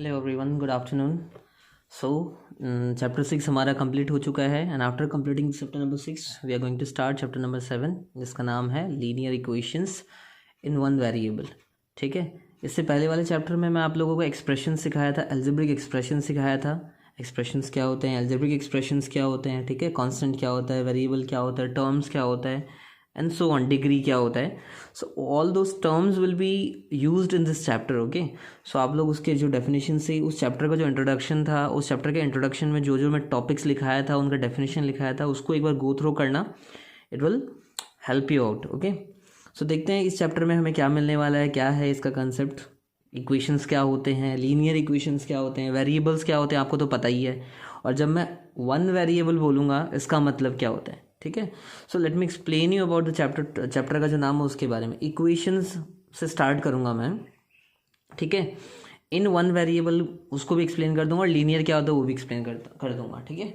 Hello everyone, good afternoon. So chapter 6 हमारा complete हो चुका है and after completing chapter number 6 we are going to start chapter number 7 जिसका नाम है linear equations in one variable. ठीक है, इससे पहले वाले चैप्टर में मैं आप लोगों को एक्सप्रेशन सिखाया था, एल्जेब्रिक एक्सप्रेशन सिखाया था। एक्सप्रेशंस क्या होते हैं, एल्जेब्रिक एक्सप्रेशंस क्या होते हैं, ठीक है, कांस्टेंट क्या होता है, वेरिएबल क्या होता है, टर्म्स क्या होता है एंड सो ऑन, डिग्री क्या होता है। So all those terms will be used in this chapter. Okay, so आप लोग उसके जो डेफिनेशन से, उस चैप्टर का जो इंट्रोडक्शन था, उस चैप्टर के इंट्रोडक्शन में जो जो मैं टॉपिक्स लिखाया था, उनका डेफिनेशन लिखाया था, उसको एक बार गो थ्रू करना। It will help you out. Okay, so देखते हैं इस चैप्टर में हमें क्या मिलने वाला है, क्या है इसका कंसेप्ट, इक्वेशंस क्या होते हैं, लीनियर इक्वेशंस क्या होते हैं, वेरिएबल्स क्या होते हैं, आपको तो पता ही है। और जब मैं वन वेरिएबल बोलूँगा इसका मतलब क्या होता है। ठीक है, so let me explain you about the chapter का जो नाम है उसके बारे में। इक्वेशंस से स्टार्ट करूँगा मैं। ठीक है, इन वन वेरिएबल उसको भी एक्सप्लेन कर दूंगा और लीनियर क्या होता है वो भी एक्सप्लेन कर दूंगा। ठीक है,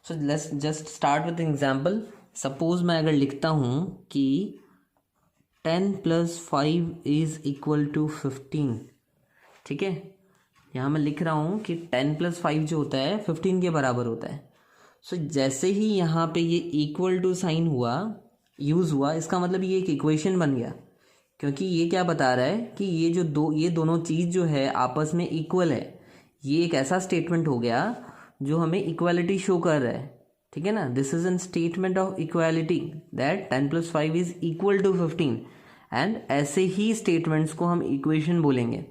so let's just start with example. Suppose मैं अगर लिखता हूँ कि 10 + 5 इज इक्वल टू 15। ठीक है, यहाँ मैं लिख रहा हूँ कि 10 + 5 जो होता है 15 के बराबर होता है। सो जैसे ही यहाँ पे ये इक्वल टू साइन हुआ, यूज़ हुआ, इसका मतलब ये एक इक्वेशन बन गया। क्योंकि ये क्या बता रहा है कि ये दोनों चीज़ जो है आपस में इक्वल है। ये एक ऐसा स्टेटमेंट हो गया जो हमें इक्वालिटी शो कर रहा है। ठीक है ना, this is an statement of equality that 10 + 5 is equal to 15। And ऐसे ही स्टेटमेंट्स को हम इक्वेशन बोलेंगे।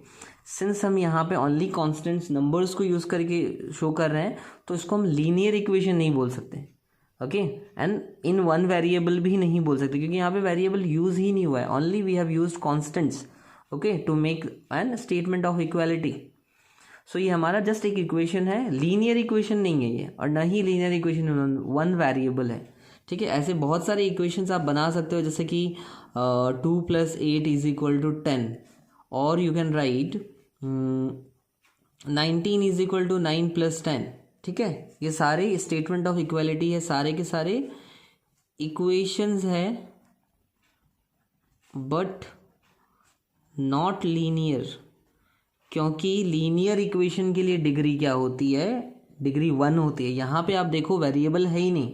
सिंस हम यहाँ पे ओनली कॉन्स्टेंट्स नंबर्स को यूज़ करके शो कर रहे हैं तो इसको हम लीनियर इक्वेशन नहीं बोल सकते। Okay, and in one variable भी नहीं बोल सकते क्योंकि यहाँ पे वेरिएबल यूज ही नहीं हुआ है, only we have used constants. Okay, to make an statement of equality. So ये हमारा जस्ट एक इक्वेशन है, लीनियर इक्वेशन नहीं है ये, और ना ही लीनियर इक्वेशन वन वेरिएबल है। ठीक है, ऐसे बहुत सारे इक्वेशंस आप बना सकते हो जैसे कि 2 + 8 इज इक्वल टू 10, और you can write 19 is equal to 9 + 10। ठीक है, ये सारे स्टेटमेंट ऑफ इक्वालिटी है, सारे के सारे इक्वेशंस है, बट नॉट लीनियर। क्योंकि लीनियर इक्वेशन के लिए डिग्री क्या होती है, डिग्री 1 होती है। यहाँ पे आप देखो वेरिएबल है ही नहीं,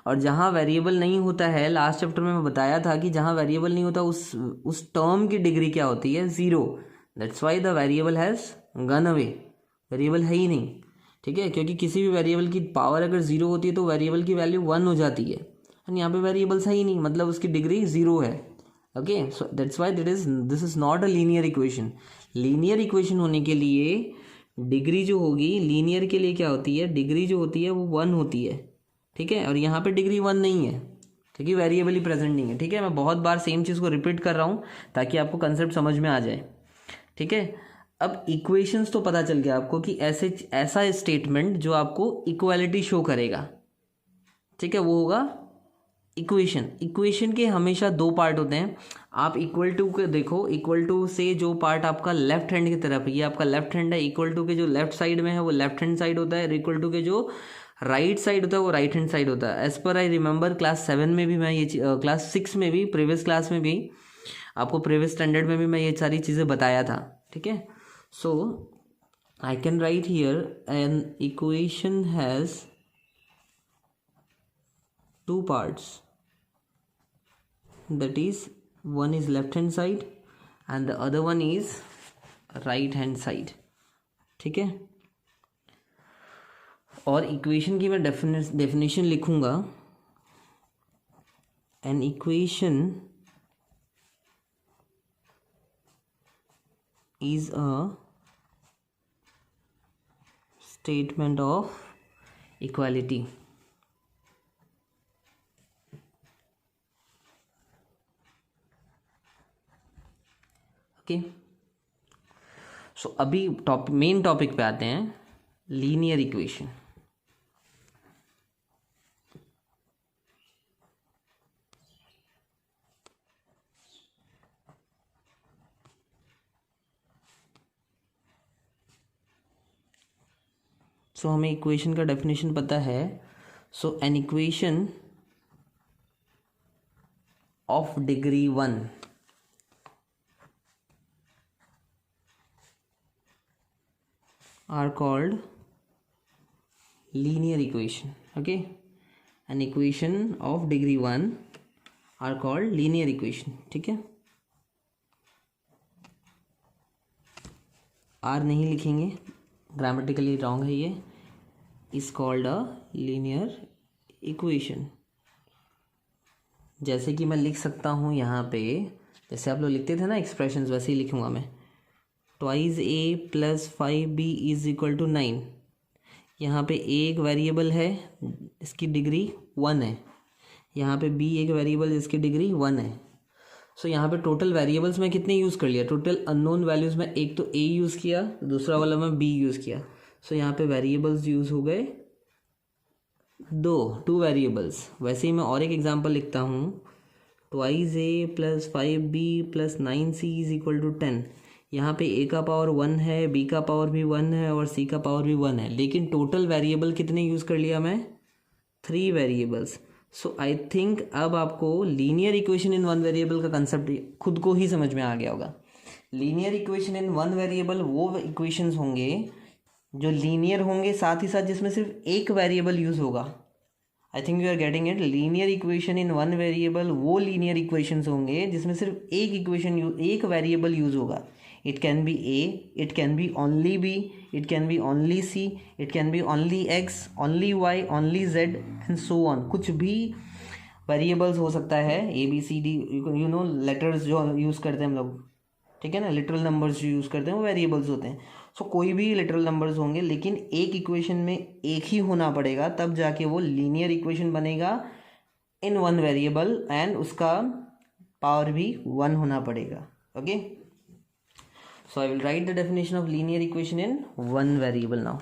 और जहाँ वेरिएबल नहीं होता है, लास्ट चैप्टर में मैं बताया था कि जहाँ वेरिएबल नहीं होता उस टर्म की डिग्री क्या होती है, 0। That's why the variable has gun away. Variable है ही नहीं। ठीक है, क्योंकि किसी भी वेरिएबल की पावर अगर 0 होती है तो वेरिएबल की वैल्यू 1 हो जाती है, एंड यहाँ पे वेरिएबल्स है ही नहीं, मतलब उसकी डिग्री 0 है। Okay, so that's why this is not a linear equation. Linear equation होने के लिए डिग्री जो होगी, लीनियर के लिए क्या होती है, डिग्री जो होती है वो 1 होती है। ठीक है, और यहाँ पे डिग्री 1 नहीं है क्योंकि वेरिएबल ही प्रेजेंट नहीं है। ठीक है, मैं बहुत बार सेम चीज़ को रिपीट कर रहा हूँ ताकि आपको कंसेप्ट समझ में आ जाए। ठीक है, अब इक्वेशंस तो पता चल गया आपको कि ऐसा स्टेटमेंट जो आपको इक्वालिटी शो करेगा, ठीक है, वो होगा इक्वेशन। इक्वेशन के हमेशा दो पार्ट होते हैं। आप इक्वल टू के देखो, इक्वल टू से जो पार्ट आपका लेफ्ट हैंड की तरफ है, ये आपका लेफ्ट हैंड है, इक्वल टू के जो लेफ्ट साइड में है वो लेफ्ट हैंड साइड होता है, इक्वल टू के जो राइट साइड होता है वो राइट हैंड साइड होता है। As per I remember class 7 में भी मैं ये क्लास 6 में भी, प्रीवियस क्लास में भी आपको, प्रीवियस स्टैंडर्ड में भी मैं ये सारी चीज़ें बताया था। ठीक है, so I can write here an equation has two parts, that is, one is left hand side and the other one is right hand side. ठीक है, और इक्वेशन की मैं डेफिनेशन लिखूंगा। An equation is a statement of equality. Okay, so अभी main topic पे आते हैं, लीनियर इक्वेशन। सो हमें इक्वेशन का डेफिनेशन पता है। So an equation of degree 1 are called linear equation. Okay, an equation of degree 1 are called linear equation. ठीक है, आर नहीं लिखेंगे, ग्रामेटिकली रॉन्ग है ये. Is called a linear equation. जैसे कि मैं लिख सकता हूँ यहाँ पे, जैसे आप लोग लिखते थे ना एक्सप्रेशंस, वैसे ही लिखूँगा मैं. Twice a plus 5b is equal to 9. यहाँ पे a एक वेरिएबल है, इसकी डिग्री 1 है. यहाँ पे b एक वेरिएबल जिसकी डिग्री 1 है. सो यहाँ पे टोटल वेरिएबल्स में कितने यूज़ कर लिया? टोटल अननोन वैल्यूज़ में एक तो a यूज़ किया, दूसरा वाला में b यूज़ किया. सो यहाँ पे वेरिएबल्स यूज़ हो गए टू वेरिएबल्स. वैसे ही मैं और एक एग्जांपल लिखता हूँ. Twice a plus 5b plus 9c is equal to 10. यहाँ पे a का पावर 1 है, b का पावर भी 1 है और c का पावर भी 1 है, लेकिन टोटल वेरिएबल कितने यूज़ कर लिया मैं? 3 वेरिएबल्स. सो आई थिंक अब आपको linear equation in one variable का कंसेप्ट खुद को ही समझ में आ गया होगा. Linear equation in one variable वो इक्वेशंस होंगे जो लीनियर होंगे, साथ ही साथ जिसमें सिर्फ एक वेरिएबल यूज़ होगा. I think you are getting it. Linear equation in one variable वो लीनियर इक्वेशंस होंगे जिसमें सिर्फ एक वेरिएबल यूज़ होगा. It can be a, it can be only b, it can be only c, it can be only x, only y, only z and so on. कुछ भी variables हो सकता है, a b c d, you know letters जो use करते हैं हम लोग, ठीक है ना, लिटरल नंबर्स जो यूज़ करते हैं वो वेरिएबल्स होते हैं. सो कोई भी लिटरल नंबर्स होंगे, लेकिन एक इक्वेशन में एक ही होना पड़ेगा, तब जाके वो लीनियर इक्वेशन बनेगा इन वन वेरिएबल, एंड उसका पावर भी 1 होना पड़ेगा. Okay, so I will write the definition of linear equation in one variable now.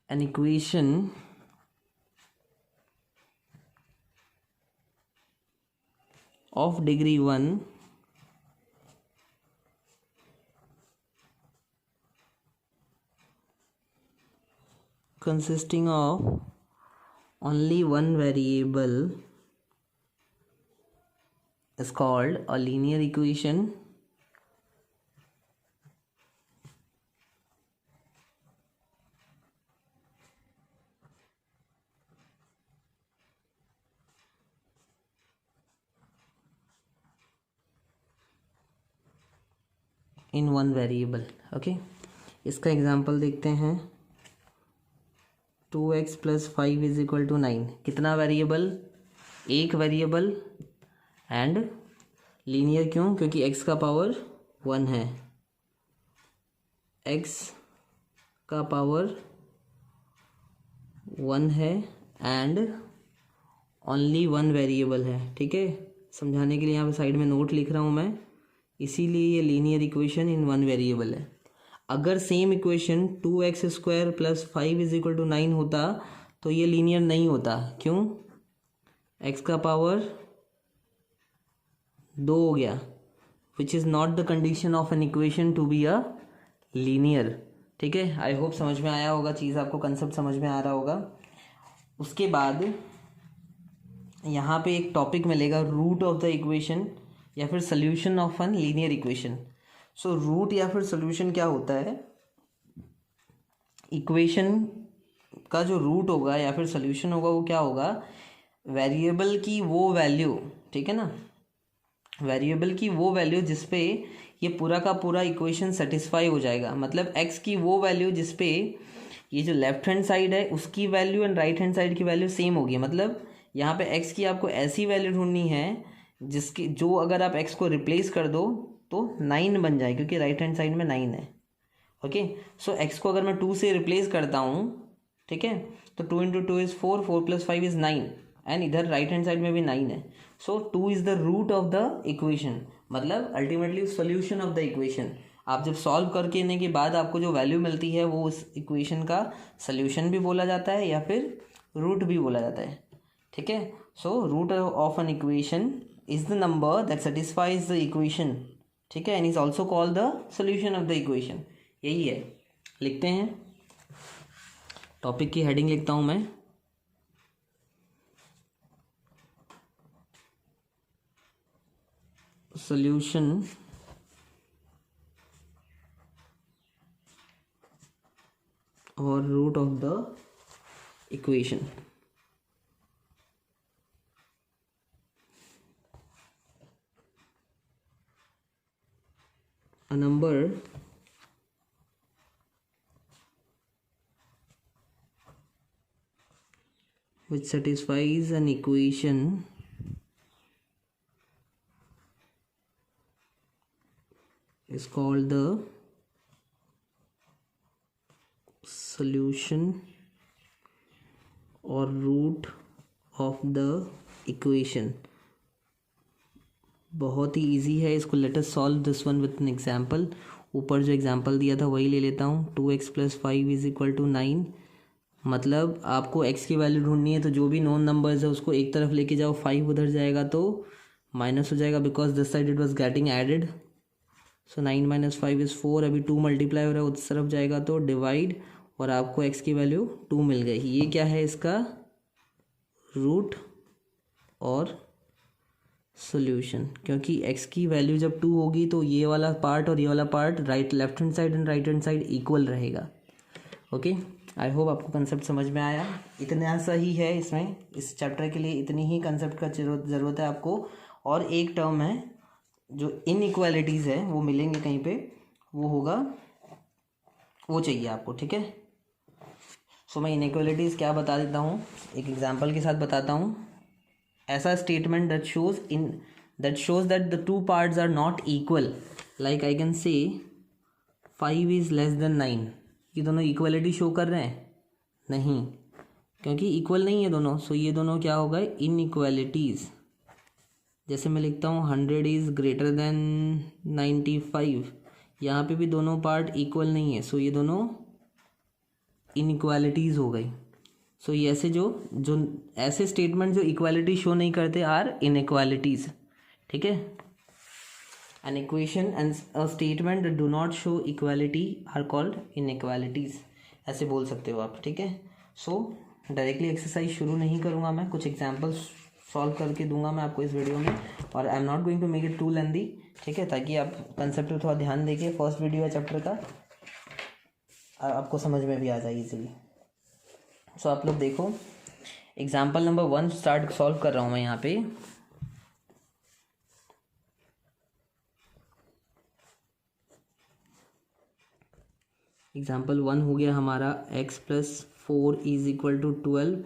An equation of degree 1 consisting of only one variable is called a linear equation in one variable. Okay, इसका example देखते हैं. 2x plus 5 is equal to 9. कितना variable? एक variable. And linear क्यों? क्योंकि x का power 1 है, x का पावर 1 है एंड ओनली वन वेरिएबल है. ठीक है, समझाने के लिए यहाँ पे साइड में नोट लिख रहा हूँ मैं, इसीलिए ये linear equation in one variable है. अगर same equation 2x square plus 5 is equal to 9 होता तो ये लीनियर नहीं होता. क्यों? x का पावर 2 हो गया, which is not the condition of an equation to be a linear. ठीक है, आई होप समझ में आया होगा, चीज़ आपको कंसेप्ट समझ में आ रहा होगा. उसके बाद यहाँ पे एक टॉपिक मिलेगा, रूट ऑफ द इक्वेशन या फिर solution of an linear equation. So root या फिर सोल्यूशन क्या होता है? इक्वेशन का जो रूट होगा या फिर सोल्यूशन होगा वो क्या होगा? वेरिएबल की वो वैल्यू, ठीक है ना, वेरिएबल की वो वैल्यू जिस पे ये पूरा का पूरा इक्वेशन सेटिस्फाई हो जाएगा. मतलब x की वो वैल्यू जिस पे ये जो लेफ्ट हैंड साइड है उसकी value and right hand side की वैल्यू सेम होगी. मतलब यहाँ पे x की आपको ऐसी वैल्यू ढूंढनी है जिसकी जो अगर आप x को रिप्लेस कर दो तो 9 बन जाए, क्योंकि राइट हैंड साइड में 9 है. ओके, सो x को अगर मैं 2 से रिप्लेस करता हूँ, ठीक है, तो 2 into 2 is 4, 4 plus 5 is 9, and इधर राइट हैंड साइड में भी 9 है. So 2 is the root of the equation, मतलब ultimately solution of the equation. आप जब सॉल्व करने के बाद आपको जो वैल्यू मिलती है वो उस इक्वेशन का सोल्यूशन भी बोला जाता है या फिर रूट भी बोला जाता है. ठीक है, so root of an equation is the number that satisfies the equation ठीक है, and is also called the solution of the equation. यही है, लिखते हैं, टॉपिक की हेडिंग लिखता हूँ मैं, सोल्यूशन और root of the equation. A number which satisfies an equation is called the solution or root of the equation। बहुत ही इजी है इसको, let us solve this one with an example. ऊपर जो एग्जांपल दिया था वही ले लेता हूँ। 2x + 5 = 9। मतलब आपको x की वैल्यू ढूंढनी है, तो जो भी नॉन नंबर्स है उसको एक तरफ लेके जाओ, 5 उधर जाएगा तो माइनस हो जाएगा, because this side it was getting added. So 9 - 5 = 4। अभी 2 मल्टीप्लाई हो रहा है, उस तरफ जाएगा तो डिवाइड, और आपको x की वैल्यू 2 मिल गई। ये क्या है, इसका रूट और सोल्यूशन, क्योंकि x की वैल्यू जब 2 होगी तो ये वाला पार्ट और ये वाला part right left hand side and right hand side equal रहेगा। ओके, आई होप आपको कंसेप्ट समझ में आया। इतना सा ही है इसमें, इस चैप्टर के लिए इतनी ही कंसेप्ट का ज़रूरत है आपको। और एक टर्म है जो इनइक्वालिटीज़ है, वो मिलेंगे कहीं पे, वो होगा, वो चाहिए आपको, ठीक है। सो मैं इनइक्वालिटीज़ क्या बता देता हूँ, एक एग्जांपल के साथ बताता हूँ। ऐसा statement that shows that the two parts are not equal, like I can say 5 is less than 9। ये दोनों इक्वलिटी शो कर रहे हैं? नहीं, क्योंकि इक्वल नहीं है दोनों। सो ये दोनों क्या हो गए, इनइक्वालिटीज़। जैसे मैं लिखता हूँ 100 इज़ ग्रेटर देन 95, यहाँ पे भी दोनों पार्ट इक्वल नहीं है, सो ये दोनों इनइक्वालिटीज़ हो गई। सो ये ऐसे जो ऐसे स्टेटमेंट जो इक्वालिटी शो नहीं करते आर इनइक्वालिटीज़, ठीक है। An equation and a statement that do not show equality are called inequalities, ऐसे बोल सकते हो आप, ठीक है। सो डायरेक्टली एक्सरसाइज शुरू नहीं करूँगा मैं, कुछ एग्जाम्पल्स सॉल्व करके दूंगा मैं आपको इस वीडियो में, और I am not going to make it too lengthy, ठीक है, ताकि आप कंसेप्ट पर थोड़ा ध्यान देके, फर्स्ट वीडियो है चैप्टर का, आपको समझ में भी आ जाए इजीली। सो आप लोग देखो, एग्जाम्पल नंबर 1 स्टार्ट सॉल्व कर रहा हूँ मैं यहाँ पे। एग्जाम्पल 1 हो गया हमारा, x + 4 = 12,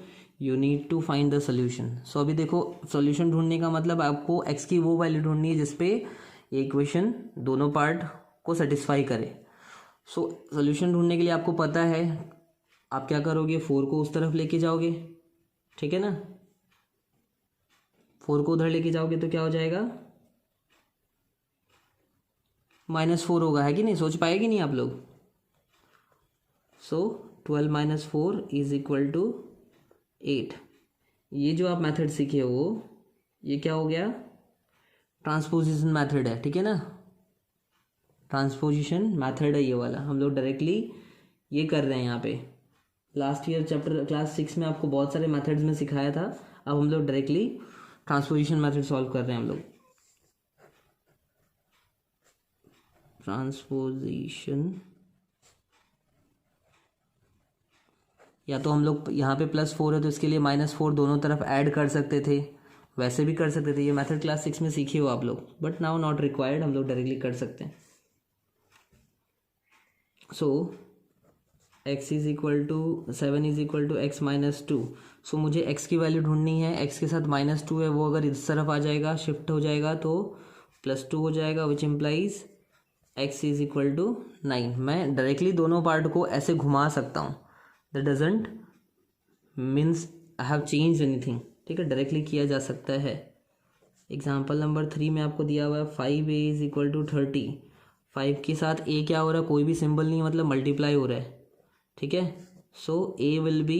you need to find the solution. So अभी देखो, सोल्यूशन ढूंढने का मतलब आपको x की वो वैल्यू ढूंढनी है जिसपे ये इक्वेशन दोनों पार्ट को सेटिस्फाई करे। सो सोल्यूशन ढूंढने के लिए आपको पता है आप क्या करोगे, 4 को उस तरफ लेके जाओगे, ठीक है ना। 4 को उधर लेके जाओगे तो क्या हो जाएगा, -4 होगा, है कि नहीं, सोच पाएगी नहीं आप लोग। सो 12 - 4 = 8। ये जो आप मेथड सीखे हो, ये क्या हो गया, ट्रांसपोजिशन मेथड है, ठीक है ना। ट्रांसपोजिशन मेथड है ये वाला, हम लोग डायरेक्टली ये कर रहे हैं यहाँ पे। लास्ट ईयर चैप्टर क्लास 6 में आपको बहुत सारे मेथड्स में सिखाया था, अब हम लोग डायरेक्टली ट्रांसपोजिशन मेथड सॉल्व कर रहे हैं हम लोग। ट्रांसपोजिशन, या तो हम लोग यहाँ पे +4 है तो इसके लिए -4 दोनों तरफ ऐड कर सकते थे, वैसे भी कर सकते थे, ये मेथड क्लास 6 में सीखे हो आप लोग, बट नाउ नॉट रिक्वायर्ड, हम लोग डायरेक्टली कर सकते हैं। सो x = 7 = x - 2। सो मुझे x की वैल्यू ढूंढनी है, x के साथ -2 है, वो अगर इस तरफ आ जाएगा, शिफ्ट हो जाएगा तो +2 हो जाएगा, विच इम्प्लाइज x = 9। मैं डायरेक्टली दोनों पार्ट को ऐसे घुमा सकता हूँ, that doesn't means I have change anything, ठीक है, डायरेक्टली किया जा सकता है। एग्जाम्पल नंबर 3 में आपको दिया हुआ है 5a = 30। 5 के साथ a क्या हो रहा है, कोई भी सिंबल नहीं है, मतलब मल्टीप्लाई हो रहा है, ठीक है। सो a will be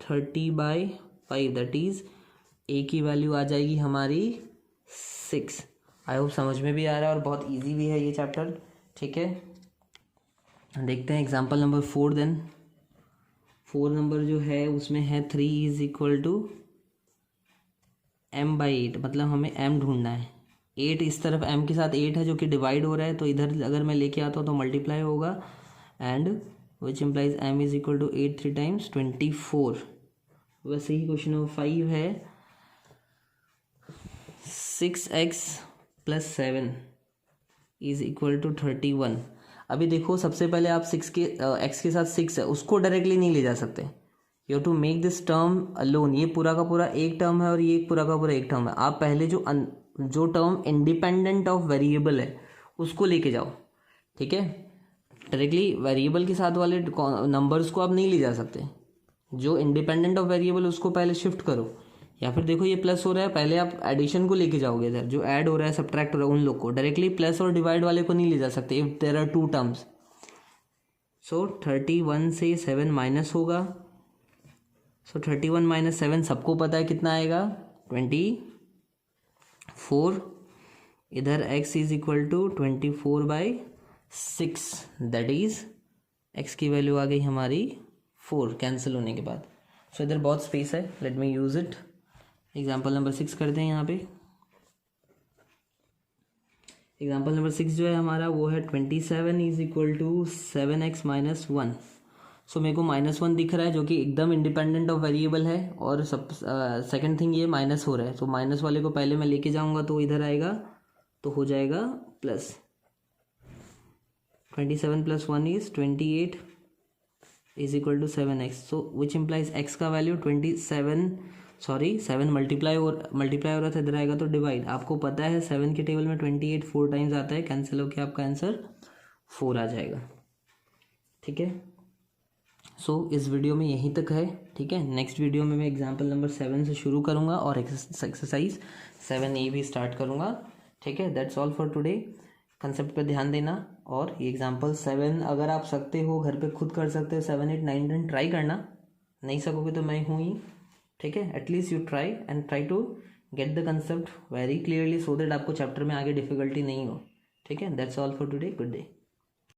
30/5, that is a की वैल्यू आ जाएगी हमारी 6। आई होप समझ में भी आ रहा है और बहुत इजी भी है ये चैप्टर, ठीक है। देखते हैं एग्जाम्पल नंबर 4 देन। 4 नंबर जो है उसमें है 3 इज इक्वल टू m/8, मतलब हमें m ढूंढना है। 8 इस तरफ m के साथ 8 है जो कि डिवाइड हो रहा है, तो इधर अगर मैं लेके आता हूँ तो मल्टीप्लाई होगा, and which implies m is equal to 8 3 times 24। वैसे ही क्वेश्चन नंबर 5 है 6x + 7 इज इक्वल टू 31। अभी देखो सबसे पहले आप x के साथ 6 है उसको डायरेक्टली नहीं ले जा सकते, you have to make this term alone. ये पूरा का पूरा एक टर्म है और ये पूरा का पूरा एक टर्म है। आप पहले जो टर्म इंडिपेंडेंट ऑफ वेरिएबल है उसको लेके जाओ, ठीक है। डायरेक्टली वेरिएबल के साथ वाले नंबर्स को आप नहीं ले जा सकते। जो इंडिपेंडेंट ऑफ वेरिएबल उसको पहले शिफ्ट करो, या फिर देखो ये प्लस हो रहा है, पहले आप एडिशन को लेके जाओगे इधर, जो ऐड हो रहा है सब्ट्रैक्ट हो रहा है उन लोग को। डायरेक्टली प्लस और डिवाइड वाले को नहीं ले जा सकते इफ देयर आर 2 टर्म्स। सो 31 से 7 माइनस होगा, सो 31 - 7 सबको पता है कितना आएगा 24। इधर x is equal to 24/6, that is x की वैल्यू आ गई हमारी 4 कैंसिल होने के बाद। सो इधर बहुत स्पेस है, let me use it. Example number 6 करते हैं यहाँ पे। एग्जाम्पल नंबर 6 जो है हमारा वो है 27 इज इक्वल टू 7x - 1। सो मेरे को -1 दिख रहा है जो कि एकदम इंडिपेंडेंट ऑफ वेरिएबल है, और सेकंड थिंग ये माइनस हो रहा है, तो माइनस वाले को पहले मैं लेके जाऊंगा तो इधर आएगा, तो हो जाएगा plus. 27 + 1 is 28 is equal to 7x। So which implies x का वैल्यू 7 मल्टीप्लाई हो रहा था, इधर आएगा तो डिवाइड। आपको पता है 7 के टेबल में 28 4 टाइम्स आता है, कैंसिल होकर आपका आंसर 4 आ जाएगा, ठीक है। सो इस वीडियो में यहीं तक है, ठीक है। नेक्स्ट वीडियो में मैं एग्जाम्पल नंबर 7 से शुरू करूँगा और एक्सरसाइज 7A भी स्टार्ट करूँगा, ठीक है। That's all for today. Concept पे ध्यान देना, और ये एग्जाम्पल 7 अगर आप सकते हो घर पे खुद कर सकते हो, 7 8 9 10 ट्राई करना। नहीं सकोगे तो मैं हूँ ही, ठीक है। At least you try to get the concept very clearly, so that आपको चैप्टर में आगे डिफिकल्टी नहीं हो, ठीक है। That's all for today, good day.